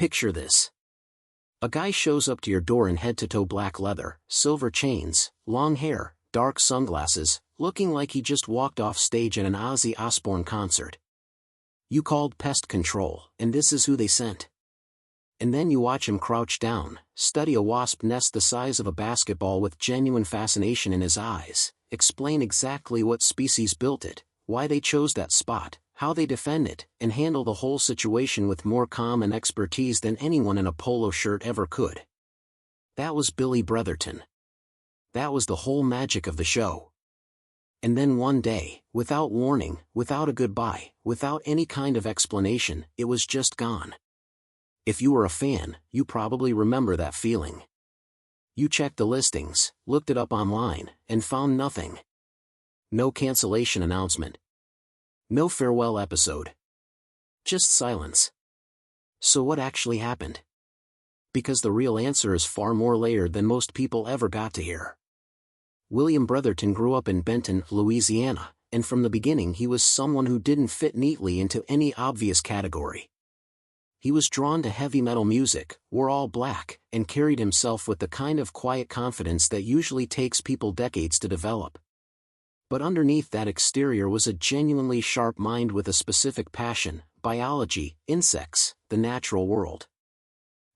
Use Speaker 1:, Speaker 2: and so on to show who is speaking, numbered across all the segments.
Speaker 1: Picture this. A guy shows up to your door in head-to-toe black leather, silver chains, long hair, dark sunglasses, looking like he just walked off stage at an Ozzy Osbourne concert. You called pest control, and this is who they sent. And then you watch him crouch down, study a wasp nest the size of a basketball with genuine fascination in his eyes, explain exactly what species built it, why they chose that spot, how they defend it, and handle the whole situation with more calm and expertise than anyone in a polo shirt ever could. That was Billy Bretherton. That was the whole magic of the show. And then one day, without warning, without a goodbye, without any kind of explanation, it was just gone. If you were a fan, you probably remember that feeling. You checked the listings, looked it up online, and found nothing. No cancellation announcement. No farewell episode. Just silence. So what actually happened? Because the real answer is far more layered than most people ever got to hear. William Bretherton grew up in Benton, Louisiana, and from the beginning he was someone who didn't fit neatly into any obvious category. He was drawn to heavy metal music, wore all black, and carried himself with the kind of quiet confidence that usually takes people decades to develop. But underneath that exterior was a genuinely sharp mind with a specific passion: biology, insects, the natural world.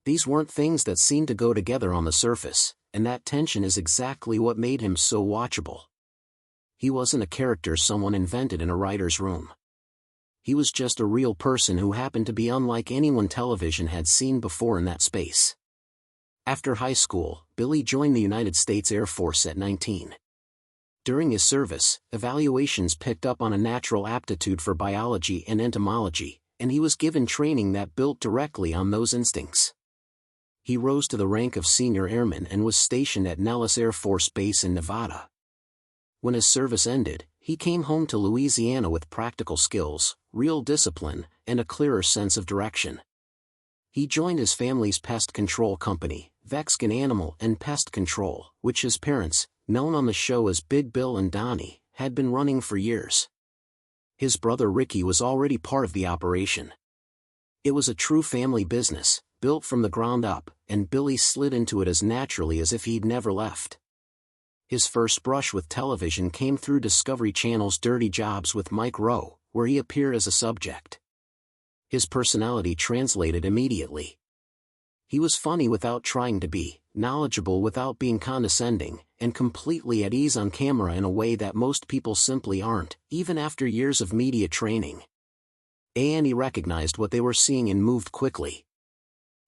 Speaker 1: These weren't things that seemed to go together on the surface, and that tension is exactly what made him so watchable. He wasn't a character someone invented in a writer's room. He was just a real person who happened to be unlike anyone television had seen before in that space. After high school, Billy joined the United States Air Force at 19. During his service, evaluations picked up on a natural aptitude for biology and entomology, and he was given training that built directly on those instincts. He rose to the rank of senior airman and was stationed at Nellis Air Force Base in Nevada. When his service ended, he came home to Louisiana with practical skills, real discipline, and a clearer sense of direction. He joined his family's pest control company, Vexkin Animal and Pest Control, which his parents, known on the show as Big Bill and Donnie, had been running for years. His brother Ricky was already part of the operation. It was a true family business, built from the ground up, and Billy slid into it as naturally as if he'd never left. His first brush with television came through Discovery Channel's Dirty Jobs with Mike Rowe, where he appeared as a subject. His personality translated immediately. He was funny without trying to be, knowledgeable without being condescending, and completely at ease on camera in a way that most people simply aren't, even after years of media training. And he recognized what they were seeing and moved quickly.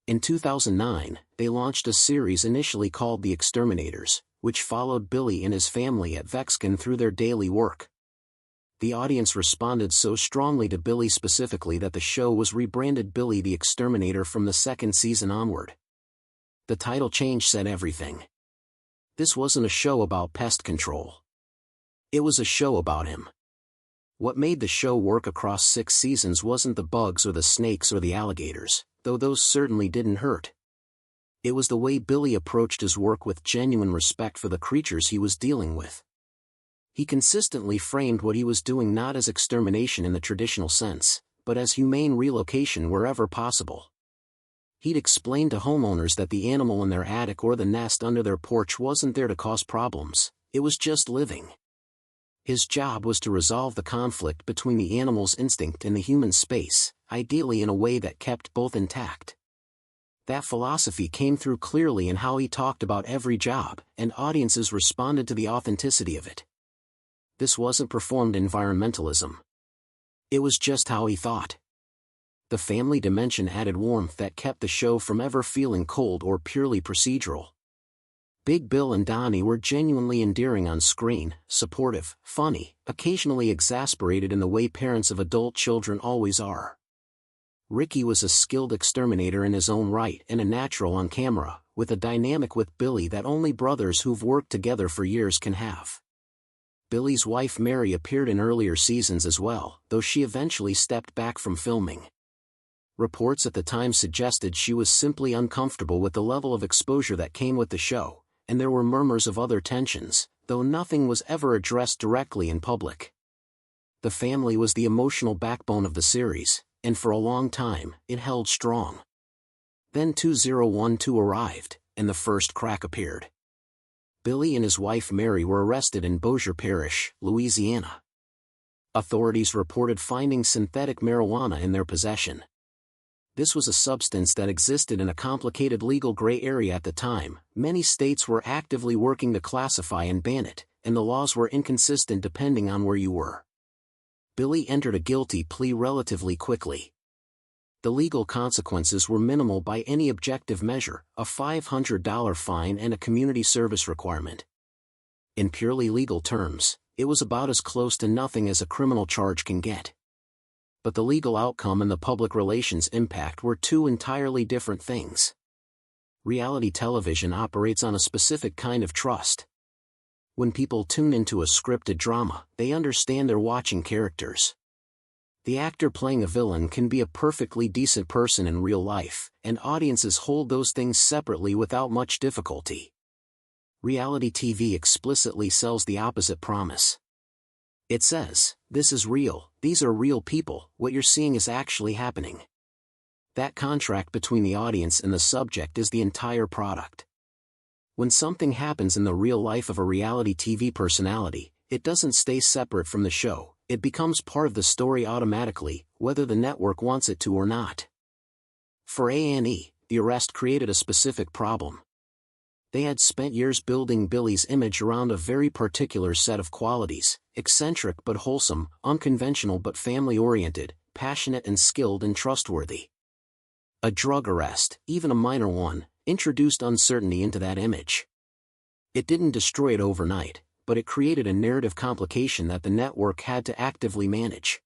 Speaker 1: In 2009, they launched a series initially called The Exterminators, which followed Billy and his family at Vexkin through their daily work. The audience responded so strongly to Billy specifically that the show was rebranded Billy the Exterminator from the second season onward. The title change said everything. This wasn't a show about pest control. It was a show about him. What made the show work across 6 seasons wasn't the bugs or the snakes or the alligators, though those certainly didn't hurt. It was the way Billy approached his work with genuine respect for the creatures he was dealing with. He consistently framed what he was doing not as extermination in the traditional sense, but as humane relocation wherever possible. He'd explain to homeowners that the animal in their attic or the nest under their porch wasn't there to cause problems, it was just living. His job was to resolve the conflict between the animal's instinct and the human space, ideally in a way that kept both intact. That philosophy came through clearly in how he talked about every job, and audiences responded to the authenticity of it. This wasn't performed environmentalism. It was just how he thought. The family dimension added warmth that kept the show from ever feeling cold or purely procedural. Big Bill and Donnie were genuinely endearing on screen, supportive, funny, occasionally exasperated in the way parents of adult children always are. Ricky was a skilled exterminator in his own right and a natural on camera, with a dynamic with Billy that only brothers who've worked together for years can have. Billy's wife Mary appeared in earlier seasons as well, though she eventually stepped back from filming. Reports at the time suggested she was simply uncomfortable with the level of exposure that came with the show, and there were murmurs of other tensions, though nothing was ever addressed directly in public. The family was the emotional backbone of the series, and for a long time, it held strong. Then 2012 arrived, and the first crack appeared. Billy and his wife Mary were arrested in Bossier Parish, Louisiana. Authorities reported finding synthetic marijuana in their possession. This was a substance that existed in a complicated legal gray area at the time. Many states were actively working to classify and ban it, and the laws were inconsistent depending on where you were. Billy entered a guilty plea relatively quickly. The legal consequences were minimal by any objective measure, a $500 fine and a community service requirement. In purely legal terms, it was about as close to nothing as a criminal charge can get. But the legal outcome and the public relations impact were two entirely different things. Reality television operates on a specific kind of trust. When people tune into a scripted drama, they understand they're watching characters. The actor playing a villain can be a perfectly decent person in real life, and audiences hold those things separately without much difficulty. Reality TV explicitly sells the opposite promise. It says, "This is real, these are real people, what you're seeing is actually happening." That contract between the audience and the subject is the entire product. When something happens in the real life of a reality TV personality, it doesn't stay separate from the show. It becomes part of the story automatically, whether the network wants it to or not. For A&E, the arrest created a specific problem. They had spent years building Billy's image around a very particular set of qualities: eccentric but wholesome, unconventional but family-oriented, passionate and skilled and trustworthy. A drug arrest, even a minor one, introduced uncertainty into that image. It didn't destroy it overnight, but it created a narrative complication that the network had to actively manage.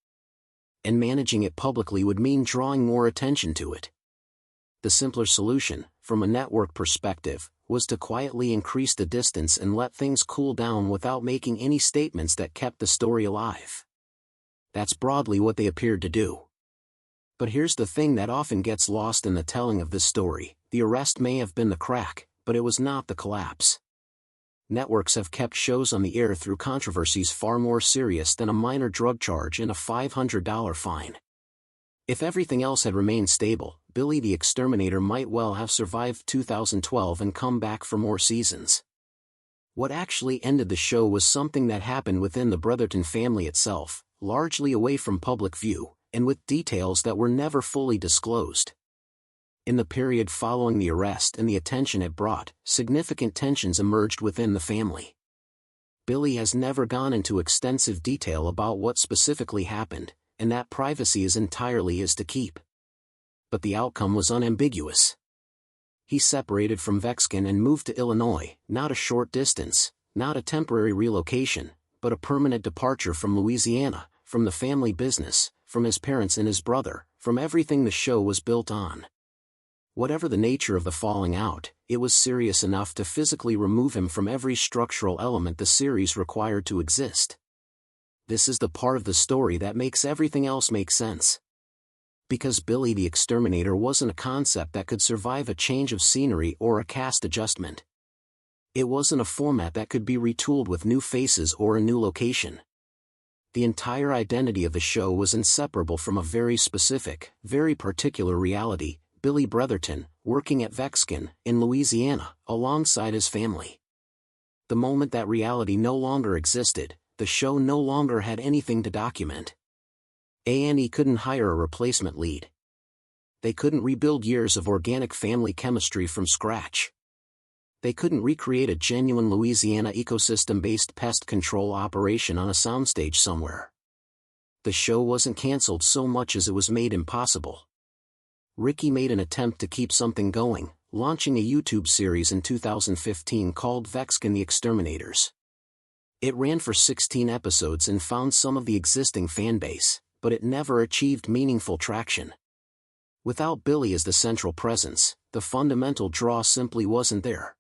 Speaker 1: And managing it publicly would mean drawing more attention to it. The simpler solution, from a network perspective, was to quietly increase the distance and let things cool down without making any statements that kept the story alive. That's broadly what they appeared to do. But here's the thing that often gets lost in the telling of this story: the arrest may have been the crack, but it was not the collapse. Networks have kept shows on the air through controversies far more serious than a minor drug charge and a $500 fine. If everything else had remained stable, Billy the Exterminator might well have survived 2012 and come back for more seasons. What actually ended the show was something that happened within the Bretherton family itself, largely away from public view, and with details that were never fully disclosed. In the period following the arrest and the attention it brought, significant tensions emerged within the family. Billy has never gone into extensive detail about what specifically happened, and that privacy is entirely his to keep. But the outcome was unambiguous. He separated from Vexkin and moved to Illinois, not a short distance, not a temporary relocation, but a permanent departure from Louisiana, from the family business, from his parents and his brother, from everything the show was built on. Whatever the nature of the falling out, it was serious enough to physically remove him from every structural element the series required to exist. This is the part of the story that makes everything else make sense. Because Billy the Exterminator wasn't a concept that could survive a change of scenery or a cast adjustment. It wasn't a format that could be retooled with new faces or a new location. The entire identity of the show was inseparable from a very specific, very particular reality: Billy Bretherton, working at Vexkin, in Louisiana, alongside his family. The moment that reality no longer existed, the show no longer had anything to document. A&E couldn't hire a replacement lead. They couldn't rebuild years of organic family chemistry from scratch. They couldn't recreate a genuine Louisiana ecosystem-based pest control operation on a soundstage somewhere. The show wasn't canceled so much as it was made impossible. Ricky made an attempt to keep something going, launching a YouTube series in 2015 called Vexkin the Exterminators. It ran for 16 episodes and found some of the existing fanbase, but it never achieved meaningful traction. Without Billy as the central presence, the fundamental draw simply wasn't there.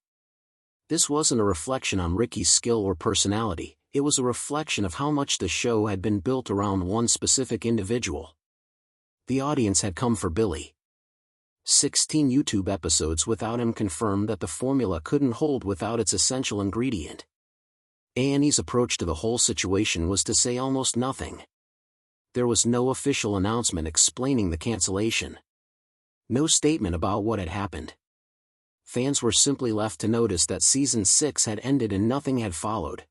Speaker 1: This wasn't a reflection on Ricky's skill or personality, it was a reflection of how much the show had been built around one specific individual. The audience had come for Billy. 16 YouTube episodes without him confirmed that the formula couldn't hold without its essential ingredient. A&E's approach to the whole situation was to say almost nothing. There was no official announcement explaining the cancellation. No statement about what had happened. Fans were simply left to notice that Season 6 had ended and nothing had followed.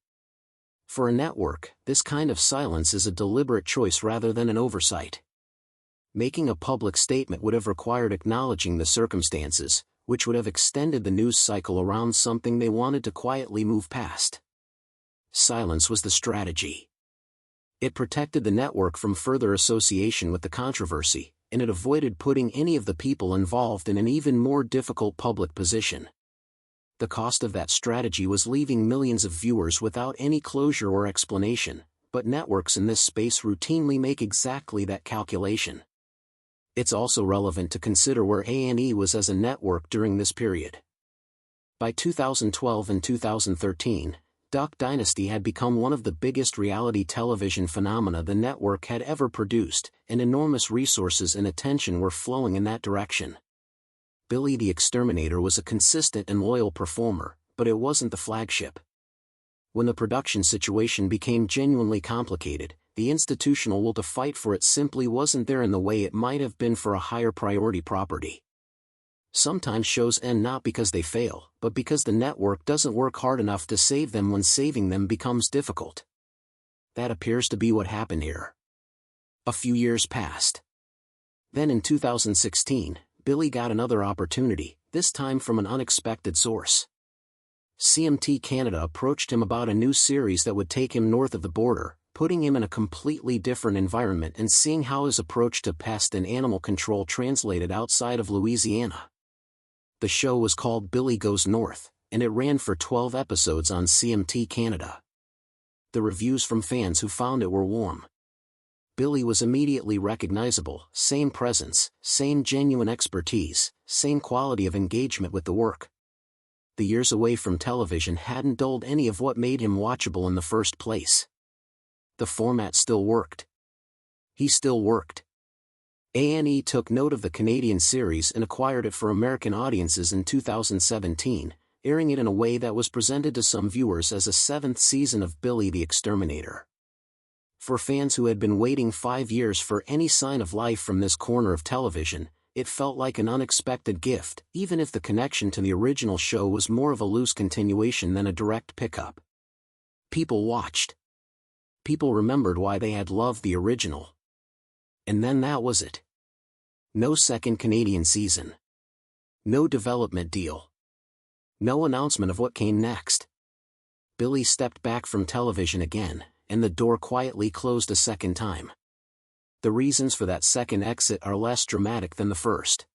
Speaker 1: For a network, this kind of silence is a deliberate choice rather than an oversight. Making a public statement would have required acknowledging the circumstances, which would have extended the news cycle around something they wanted to quietly move past. Silence was the strategy. It protected the network from further association with the controversy, and it avoided putting any of the people involved in an even more difficult public position. The cost of that strategy was leaving millions of viewers without any closure or explanation, but networks in this space routinely make exactly that calculation. It's also relevant to consider where A&E was as a network during this period. By 2012 and 2013, Duck Dynasty had become one of the biggest reality television phenomena the network had ever produced, and enormous resources and attention were flowing in that direction. Billy the Exterminator was a consistent and loyal performer, but it wasn't the flagship. When the production situation became genuinely complicated, the institutional will to fight for it simply wasn't there in the way it might have been for a higher priority property. Sometimes shows end not because they fail, but because the network doesn't work hard enough to save them when saving them becomes difficult. That appears to be what happened here. A few years passed. Then in 2016, Billy got another opportunity, this time from an unexpected source. CMT Canada approached him about a new series that would take him north of the border, putting him in a completely different environment and seeing how his approach to pest and animal control translated outside of Louisiana. The show was called Billy Goes North, and it ran for 12 episodes on CMT Canada. The reviews from fans who found it were warm. Billy was immediately recognizable, same presence, same genuine expertise, same quality of engagement with the work. The years away from television hadn't dulled any of what made him watchable in the first place. The format still worked. He still worked. A&E took note of the Canadian series and acquired it for American audiences in 2017, airing it in a way that was presented to some viewers as a 7th season of Billy the Exterminator. For fans who had been waiting 5 years for any sign of life from this corner of television, it felt like an unexpected gift, even if the connection to the original show was more of a loose continuation than a direct pickup. People watched. People remembered why they had loved the original. And then that was it. No second Canadian season. No development deal. No announcement of what came next. Billy stepped back from television again, and the door quietly closed a second time. The reasons for that second exit are less dramatic than the first.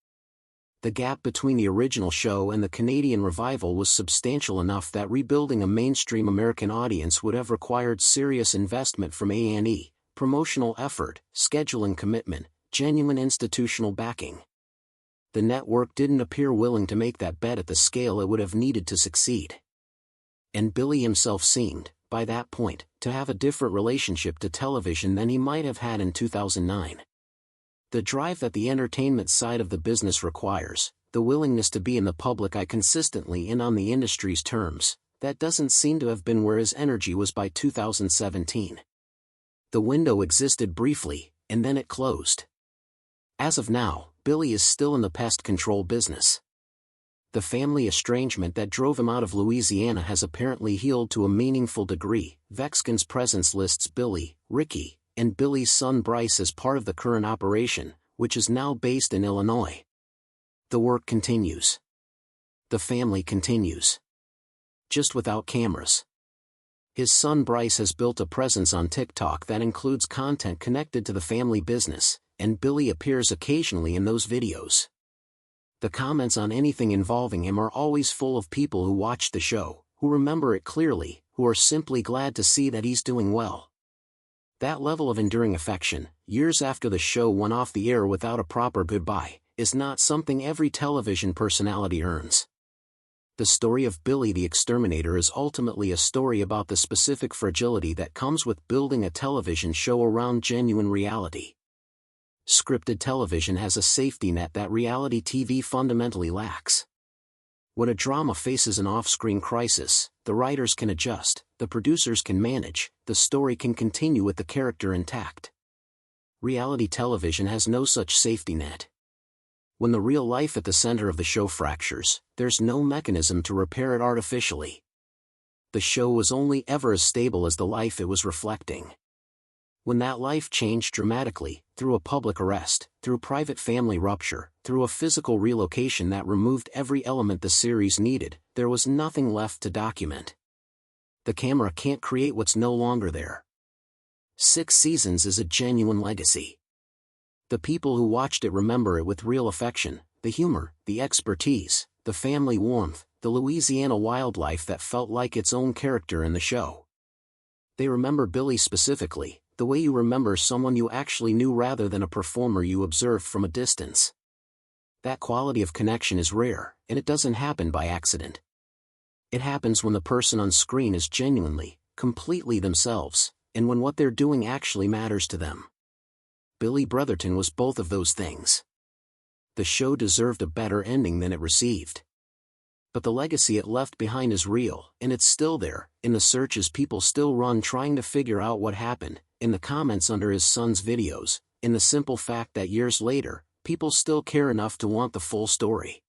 Speaker 1: The gap between the original show and the Canadian revival was substantial enough that rebuilding a mainstream American audience would have required serious investment from A&E, promotional effort, scheduling commitment, genuine institutional backing. The network didn't appear willing to make that bet at the scale it would have needed to succeed. And Billy himself seemed, by that point, to have a different relationship to television than he might have had in 2009. The drive that the entertainment side of the business requires, the willingness to be in the public eye consistently and on the industry's terms, that doesn't seem to have been where his energy was by 2017. The window existed briefly, and then it closed. As of now, Billy is still in the pest control business. The family estrangement that drove him out of Louisiana has apparently healed to a meaningful degree. Vexcon's presence lists Billy, Ricky, and Billy's son Bryce as part of the current operation, which is now based in Illinois. The work continues. The family continues. Just without cameras. His son Bryce has built a presence on TikTok that includes content connected to the family business, and Billy appears occasionally in those videos. The comments on anything involving him are always full of people who watched the show, who remember it clearly, who are simply glad to see that he's doing well. That level of enduring affection, years after the show went off the air without a proper goodbye, is not something every television personality earns. The story of Billy the Exterminator is ultimately a story about the specific fragility that comes with building a television show around genuine reality. Scripted television has a safety net that reality TV fundamentally lacks. When a drama faces an off-screen crisis, the writers can adjust, the producers can manage, the story can continue with the character intact. Reality television has no such safety net. When the real life at the center of the show fractures, there's no mechanism to repair it artificially. The show was only ever as stable as the life it was reflecting. When that life changed dramatically, through a public arrest, through private family rupture, through a physical relocation that removed every element the series needed, there was nothing left to document. The camera can't create what's no longer there. 6 seasons is a genuine legacy. The people who watched it remember it with real affection, the humor, the expertise, the family warmth, the Louisiana wildlife that felt like its own character in the show. They remember Billy specifically, the way you remember someone you actually knew rather than a performer you observed from a distance. That quality of connection is rare, and it doesn't happen by accident. It happens when the person on screen is genuinely, completely themselves, and when what they're doing actually matters to them. Billy Bretherton was both of those things. The show deserved a better ending than it received. But the legacy it left behind is real, and it's still there, in the searches people still run trying to figure out what happened, in the comments under his son's videos, in the simple fact that years later, people still care enough to want the full story.